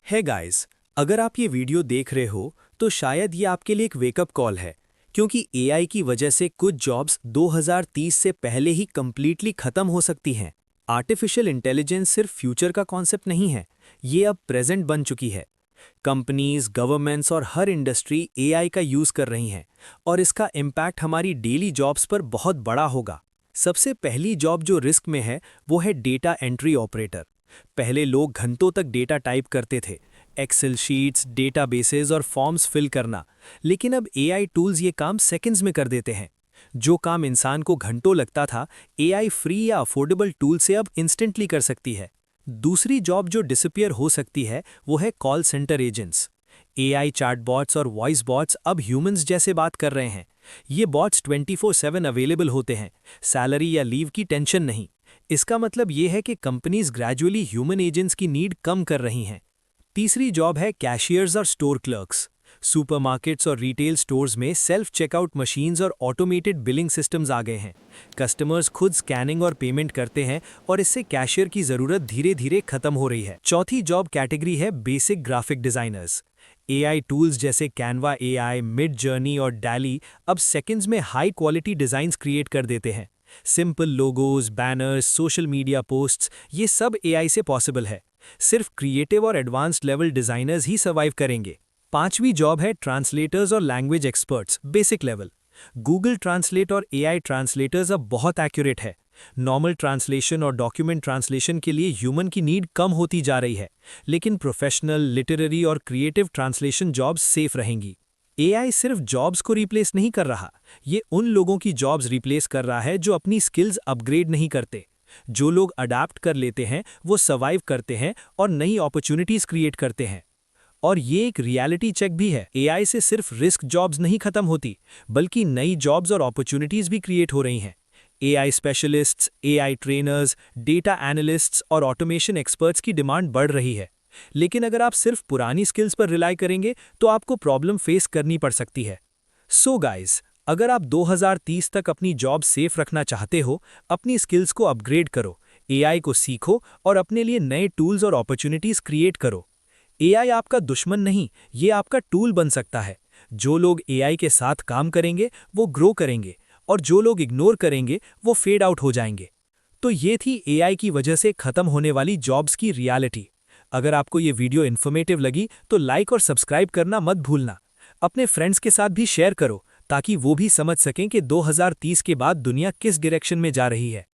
है गाइस, अगर आप ये वीडियो देख रहे हो तो शायद ये आपके लिए एक वेकअप कॉल है, क्योंकि एआई की वजह से कुछ जॉब्स 2030 से पहले ही कंप्लीटली खत्म हो सकती हैं। आर्टिफिशियल इंटेलिजेंस सिर्फ फ्यूचर का कॉन्सेप्ट नहीं है, ये अब प्रेजेंट बन चुकी है। कंपनीज, गवर्नमेंट्स और हर इंडस्ट्री एआई का यूज कर रही हैं और इसका इम्पैक्ट हमारी डेली जॉब्स पर बहुत बड़ा होगा। सबसे पहली जॉब जो रिस्क में है वो है डेटा एंट्री ऑपरेटर। पहले लोग घंटों तक डेटा टाइप करते थे, एक्सेल शीट्स, डेटाबेसेस और फॉर्म्स फिल करना, लेकिन अब एआई टूल्स ये काम सेकंड्स में कर देते हैं। जो काम इंसान को घंटों लगता था, एआई फ्री या अफोर्डेबल टूल से अब इंस्टेंटली कर सकती है। दूसरी जॉब जो डिसअपियर हो सकती है वो है call centre agents. AI chatbots और वॉइस बॉट्स अब ह्यूमंस जैसे बात कर रहे हैं। ये बॉट्स 24/7 अवेलेबल होते हैं, सैलरी या लीव की टेंशन नहीं। इसका मतलब ये है कि कंपनीज ग्रेजुअली ह्यूमन एजेंट्स की नीड कम कर रही हैं। तीसरी जॉब है कैशियर्स और स्टोर क्लर्क्स। सुपरमार्केट्स और रिटेल स्टोर्स में सेल्फ चेकआउट मशीन्स और ऑटोमेटेड बिलिंग सिस्टम्स आ गए हैं। कस्टमर्स खुद स्कैनिंग और पेमेंट करते हैं और इससे कैशियर की ज़रूरत धीरे धीरे खत्म हो रही है। चौथी जॉब कैटेगरी है basic graphic designers. AI tools जैसे कैनवा एआई, मिड जर्नी और डैली अब सेकंड्स में हाई क्वालिटी डिज़ाइंस क्रिएट कर देते हैं। Simple logos, banners, social media posts, ये सब एआई से पॉसिबल है। सिर्फ क्रिएटिव और एडवांस्ड लेवल डिज़ाइनर्स ही सर्वाइव करेंगे। पांचवी जॉब है ट्रांसलेटर्स और language experts, basic level. Google translate और एआई ट्रांसलेटर्स अब बहुत एक्यूरेट है। नॉर्मल ट्रांसलेशन और डॉक्यूमेंट ट्रांसलेशन के लिए ह्यूमन की नीड कम होती जा रही है, लेकिन प्रोफेशनल, लिटरेरी और क्रिएटिव ट्रांसलेशन जॉब्स सेफ रहेंगी। एआई सिर्फ जॉब्स को रिप्लेस नहीं कर रहा, ये उन लोगों की जॉब्स रिप्लेस कर रहा है जो अपनी स्किल्स अपग्रेड नहीं करते। जो लोग अडैप्ट कर लेते हैं वो सर्वाइव करते हैं और नई अपॉर्चुनिटीज क्रिएट करते हैं। और ये एक रियलिटी चेक भी है, एआई से सिर्फ रिस्क जॉब्स नहीं खत्म होती, बल्कि नई जॉब्स और अपॉर्चुनिटीज भी क्रिएट हो रही हैं। AI specialists, AI trainers, data analysts और ऑटोमेशन एक्सपर्ट्स की डिमांड बढ़ रही है। लेकिन अगर आप सिर्फ पुरानी स्किल्स पर रिलाई करेंगे तो आपको प्रॉब्लम फेस करनी पड़ सकती है। सो गाइस, अगर आप 2030 तक अपनी जॉब सेफ रखना चाहते हो, अपनी स्किल्स को अपग्रेड करो, एआई को सीखो और अपने लिए नए टूल्स और अपॉर्चुनिटीज क्रिएट करो। एआई आपका दुश्मन नहीं, ये आपका टूल बन सकता है। जो लोग एआई के साथ काम करेंगे वो ग्रो करेंगे और जो लोग इग्नोर करेंगे वो फेड आउट हो जाएंगे। तो ये थी एआई की वजह से खत्म होने वाली जॉब्स की रियलिटी। अगर आपको ये वीडियो इन्फॉर्मेटिव लगी तो लाइक और सब्सक्राइब करना मत भूलना। अपने फ्रेंड्स के साथ भी शेयर करो ताकि वो भी समझ सकें कि 2030 के बाद दुनिया किस डायरेक्शन में जा रही है।